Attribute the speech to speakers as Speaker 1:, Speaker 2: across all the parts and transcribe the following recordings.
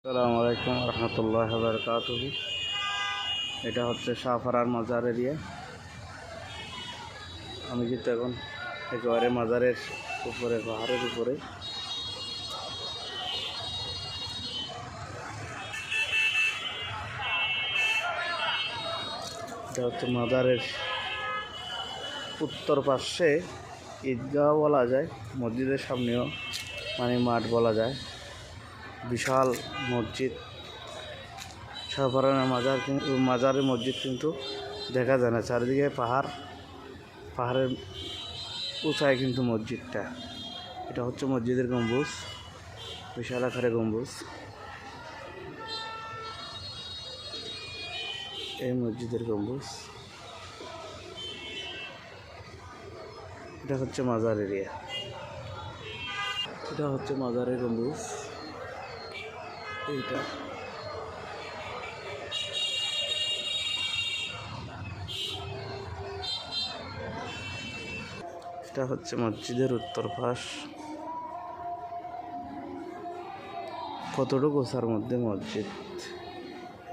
Speaker 1: আসসালামু আলাইকুম রহমতুল্লাহি ওয়া বারাকাতুহু। এটা হচ্ছে শাহপাড়ার মাজার এরিয়া। আমি কিন্তু এখন একেবারে মাজারের উপরে, পাহাড়ের উপরে। এটা হচ্ছে মাজারের উত্তর পাশে ঈদগাহ বলা যায়, মসজিদের সামনেও মানে মাঠ বলা যায়। বিশাল মসজিদ। শাহপাড়ার মাজারের মসজিদ কিন্তু দেখা যায় না, চারিদিকে পাহাড়ের উঁচায় কিন্তু মসজিদটা। এটা হচ্ছে মসজিদের গম্বুজ, বিশাল আকারের গম্বুজ। এই মসজিদের গম্বুজ। এটা হচ্ছে মাজার এরিয়া। এটা হচ্ছে মাজারের গম্বুজ। এটা এটা হচ্ছে মসজিদের উত্তর পাশ। কতটুকু গোছার মধ্যে মসজিদ।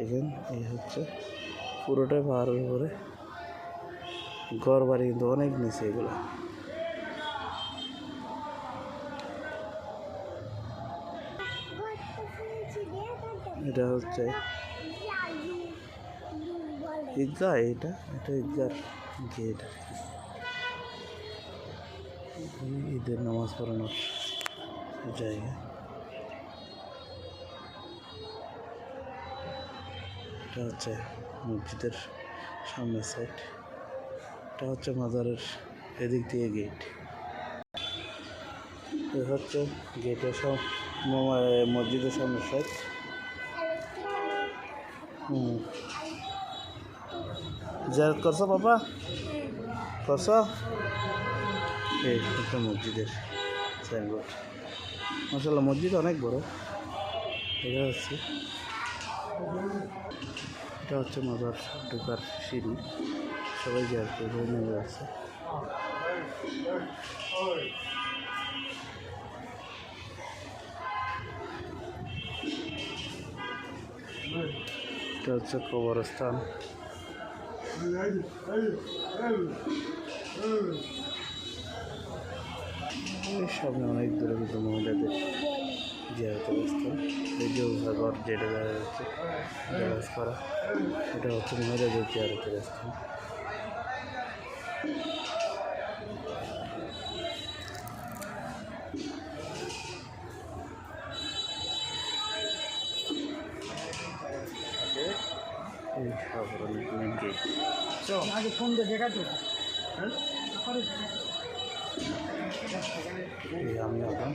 Speaker 1: এখানে এই হচ্ছে পুরোটাই পাহাড়ের উপরে। ঘর বাড়ি কিন্তু অনেক নিচে এগুলো। এটা হচ্ছে ঈদগাহ। এটা ঈদগাহ গেট। ঈদের নামাজ পড়ানোর জায়গা। এটা হচ্ছে মসজিদের সামনের সাইড। এটা হচ্ছে মাজারের এদিক দিয়ে গেট। এ হচ্ছে গেটের মসজিদের সামনের সাইড। জিয়ারত করছো বাবা? করছো? এই একটা মসজিদের সাইনবোর্ড। মাশাআল্লাহ, মসজিদ অনেক বড়। এটা হচ্ছে মাজার ঢোকার সিঁড়ি। সবাই জিয়ারত করে নেমে যাচ্ছে। এটা হচ্ছে কবরস্থান। সামনে অনেক দূরে কিন্তু মহিলাদের জিয়ারত অবস্থান। এই যে ঘর যেটা দেখা যাচ্ছে জাহাজ করা, এটা হচ্ছে মহিলাদের জিয়ারতের স্থান। এই সাধারণ মেন গেট।
Speaker 2: আগে ফোন দিয়ে দেখাতো।
Speaker 1: আমি এখন